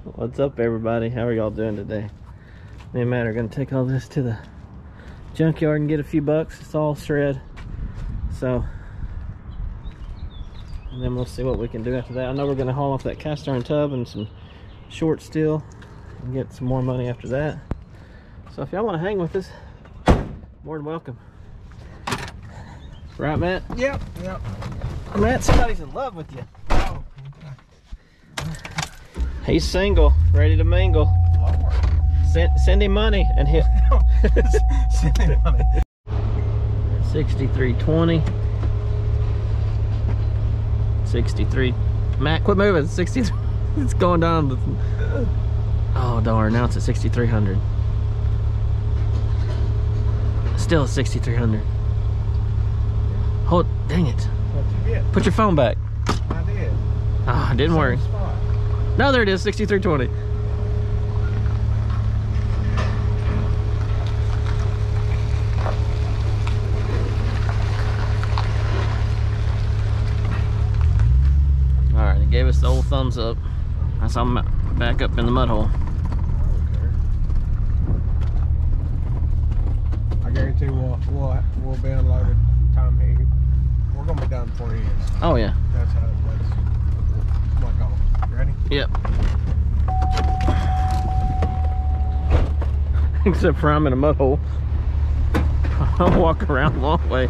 What's up, everybody? How are y'all doing today? Me and Matt are gonna take all this to the junkyard and get a few bucks. It's all shred, so, and then we'll see what we can do after that. I know we're gonna haul off that cast iron tub and some short steel and get some more money after that. So if y'all want to hang with us, more than welcome. Right, Matt? Yep. Matt, somebody's in love with you. Oh, He's single, ready to mingle. Lord. Send him money and he'll Send him money. 63.20. 63. Matt, quit moving. 63. It's going down. Oh darn! Now it's at 6,300. Still at 6,300. Hold. Dang it! What'd you get? Put your phone back. I did. Ah, it didn't work. Spot. No, there it is. 63.20. All right, it gave us the old thumbs up. That's how I'm back up in the mud hole. I guarantee we'll be unloaded time he. We're gonna be done before he is. Oh yeah. That's how it works. Come on, go. You ready? Yep. Except for I'm in a mud hole. I'll walk around a long way.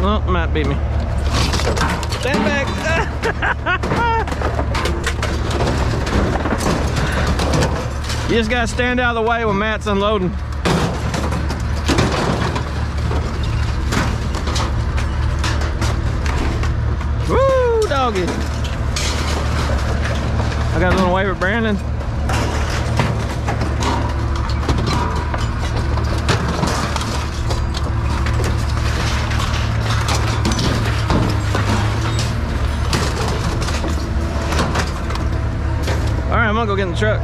Oh, Matt beat me. Stand back. You just gotta stand out of the way when Matt's unloading. Woo, doggy. I got a little wave at Brandon. All right, I'm gonna go get in the truck.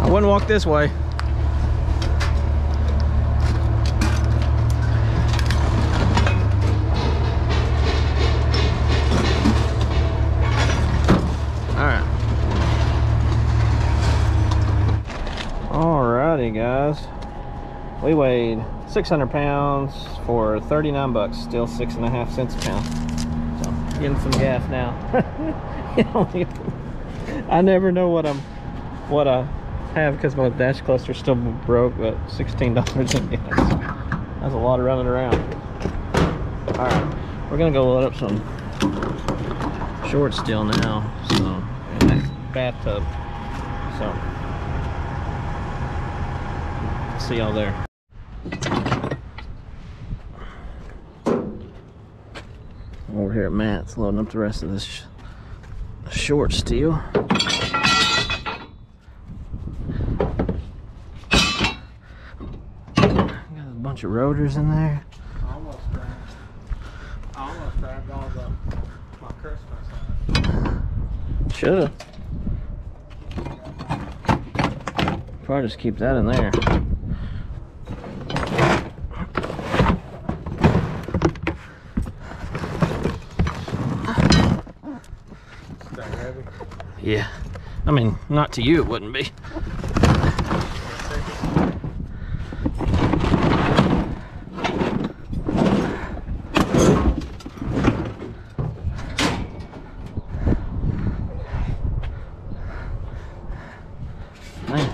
I wouldn't walk this way. Alrighty guys, we weighed 600 pounds for 39 bucks, still 6.5 cents a pound. So getting some gas now. I never know what I have because my dash cluster's still broke, but $16 in gas. That's a lot of running around. Alright, we're gonna go load up some short steel now, so in that bathtub. So see y'all there. Over here at Matt's loading up the rest of this short steel. Got a bunch of rotors in there. I almost grabbed all my Christmas. Should've. Probably just keep that in there. Yeah, I mean, not to you it wouldn't be. Man.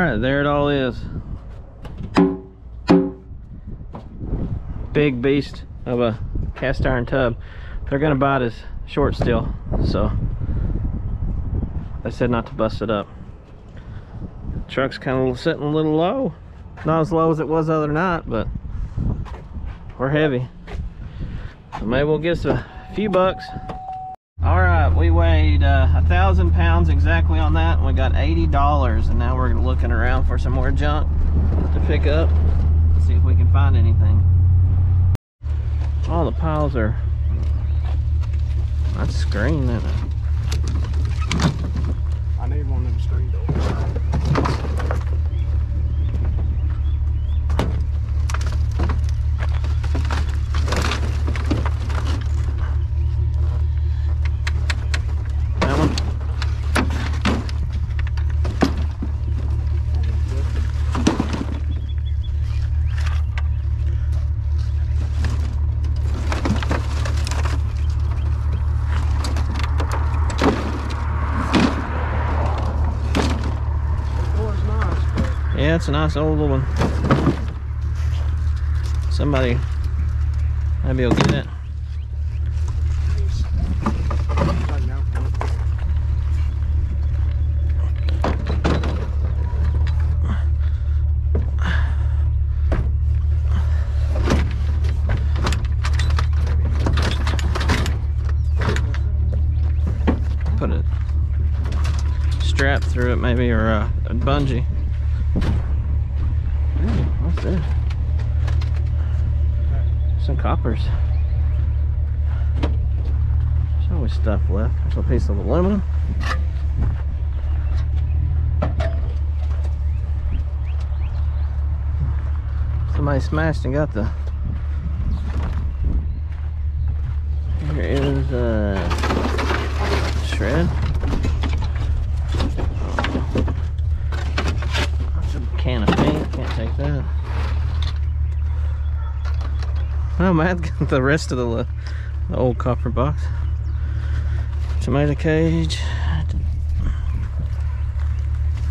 Alright, there it all is. Big beast of a cast iron tub. They're gonna buy it as short steel, so they said not to bust it up. Truck's kind of sitting a little low. Not as low as it was the other night, but we're heavy. So maybe we'll get us a few bucks. All right, we weighed 1,000 pounds exactly on that, and we got $80. And now we're looking around for some more junk to pick up. See if we can find anything. All the piles are. That's screen, isn't it? I need one of them screen doors. Yeah, it's a nice old one. Somebody maybe will get it. Put a strap through it maybe, or a bungee. What's that? Some coppers. There's always stuff left. There's a piece of aluminum. Somebody smashed and got the. Here is a shred. Can of paint, can't take that. Oh, Matt got the rest of the old copper box. Tomato cage.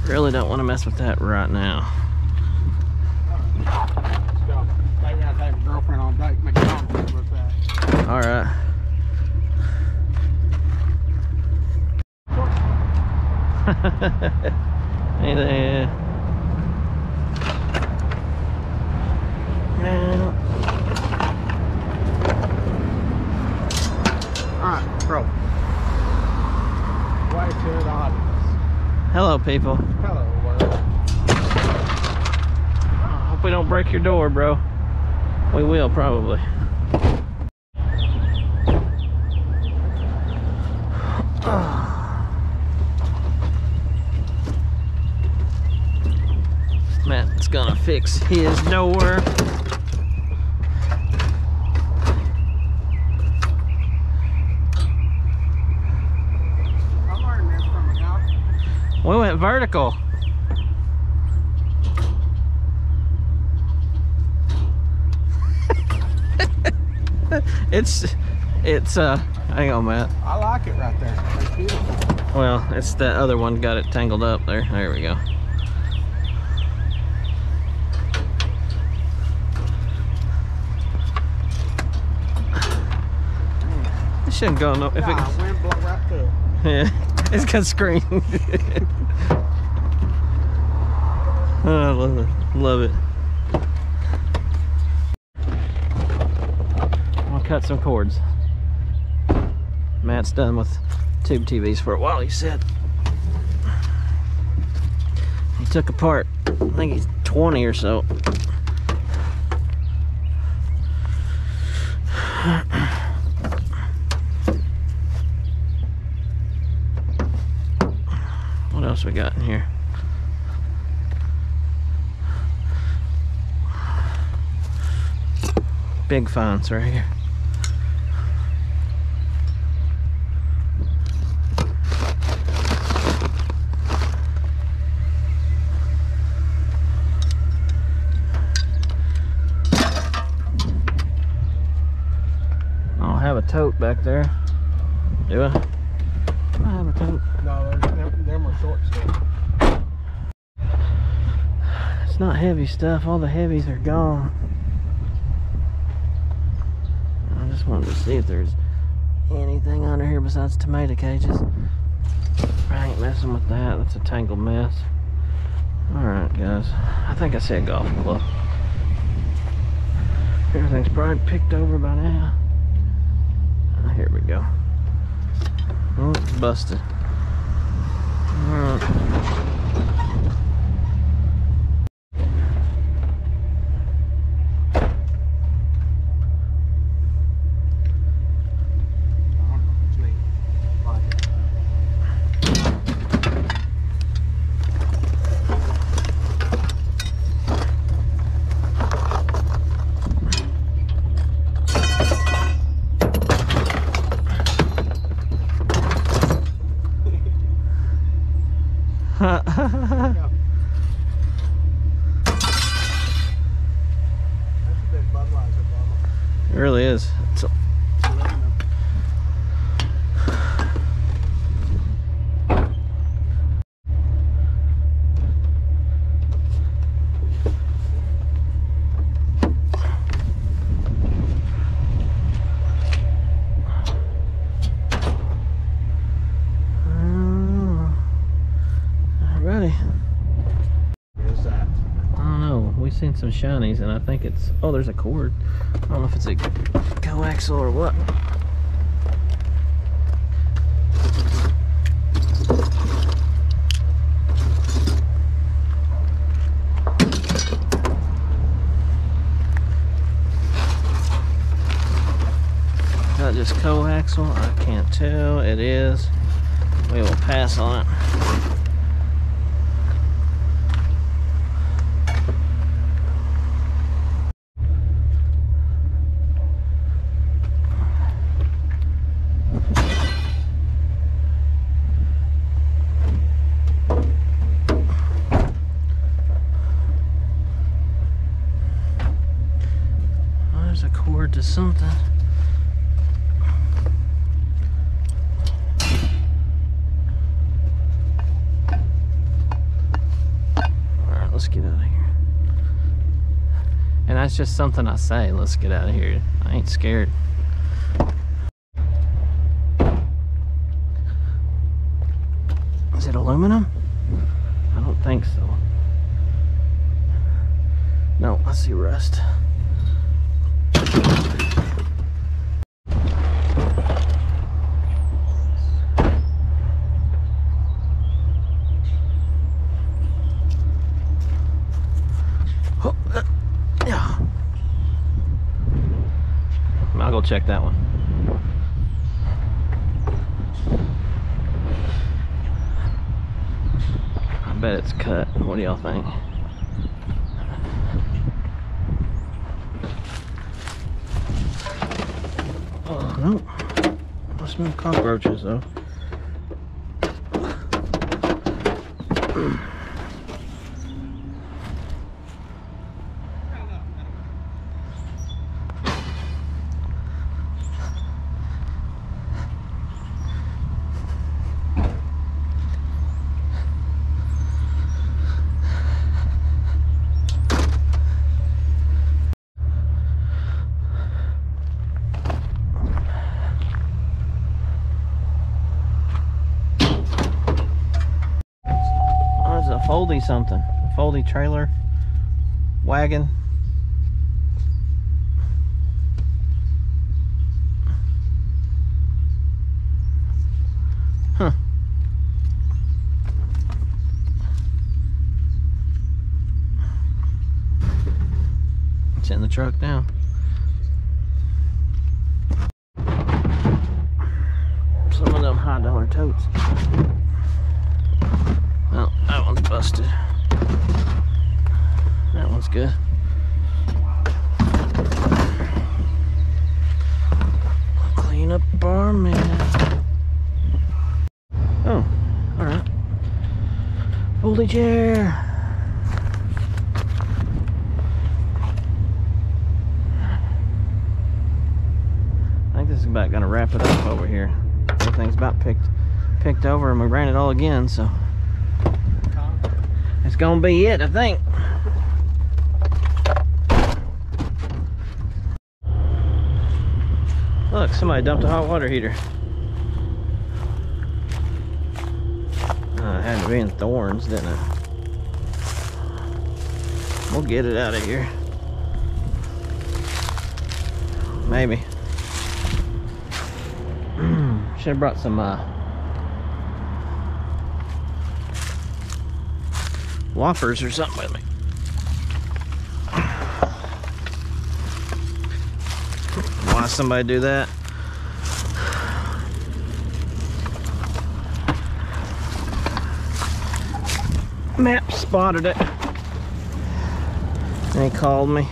Really don't want to mess with that right now. Let's go. Maybe I'll take a girlfriend on date McDonald's with that. All right. Hey there. Alright, bro. Way to the audience. Hello, people. Hello, world. Hope we don't break your door, bro. We will, probably. Matt's gonna fix his door. We went vertical. it's hang on, Matt. I like it right there. It's beautiful. Well, it's the other one got it tangled up there. There we go. It shouldn't go no. If Nah, it, wind blow right through. yeah, it's got screen. Oh, I love it. Love it. I'm gonna cut some cords. Matt's done with tube TVs for a while, he said. He took apart, I think he's 20 or so. What else we got in here? Big finds right here. I don't have a tote back there. Do I? I have a tote. No, them are short still. It's not heavy stuff. All the heavies are gone. I just wanted to see if there's anything under here besides tomato cages. I ain't messing with that. That's a tangled mess. Alright, guys. I think I said golf club. Everything's probably picked over by now. Here we go. Oh, it's busted. Alright. It really is. It's ready. Where's that? I don't know. We've seen some shinies, and I think it's. Oh, there's a cord. I don't know if it's a coaxial or what. Is that just coaxial? I can't tell. It is. We will pass on it. There's a cord to something. Alright, let's get out of here. And that's just something I say, let's get out of here. I ain't scared. Is it aluminum? I don't think so. No, I see rust. Yeah. I'll go check that one. I bet it's cut. What do y'all think? Oh, no. I smell cockroaches though. Foldy something. A foldy trailer. Wagon. Huh. It's in the truck now. Some of them $high totes. Oh, that one's busted. That one's good. Clean up our mess. Oh, alright. Foldy chair. I think this is about gonna wrap it up over here. Everything's about picked over, and we ran it all again, so it's gonna be it, I think. Look, somebody dumped a hot water heater. It had to be in thorns, didn't it? We'll get it out of here. Maybe. Should have brought some Whoppers or something with me. Why somebody do that? Map spotted it and he called me.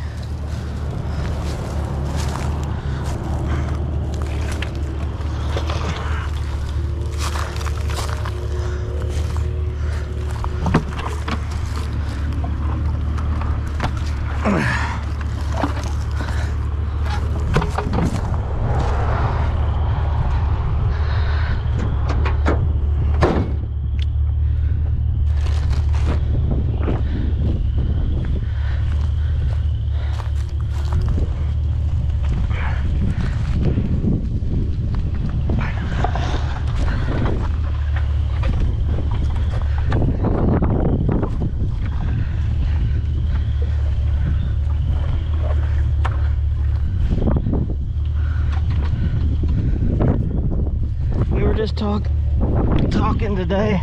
Just talking today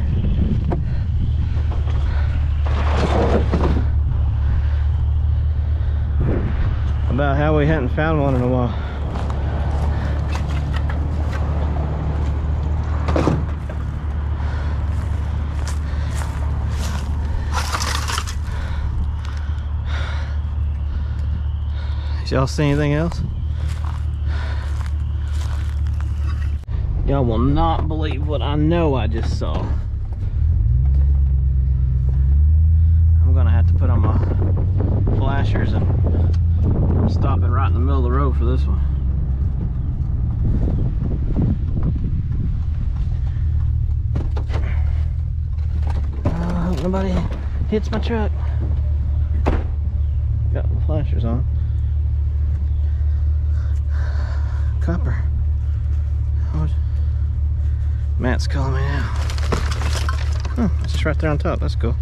about how we hadn't found one in a while. Y'all see anything else? Y'all will not believe what I know I just saw. I'm gonna have to put on my flashers and stop it right in the middle of the road for this one. I hope nobody hits my truck. Got the flashers on. Copper. Matt's calling me now. Oh, it's just right there on top. That's cool.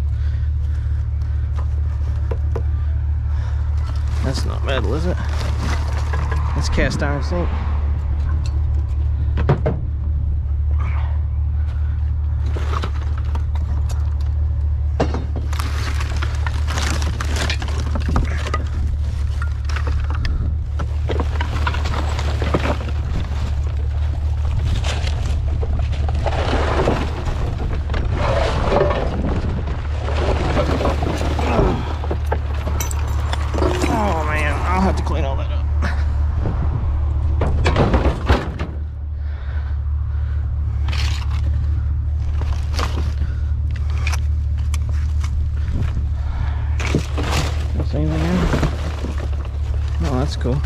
That's not metal, is it? That's cast iron sink. Anything in? Oh, that's cool.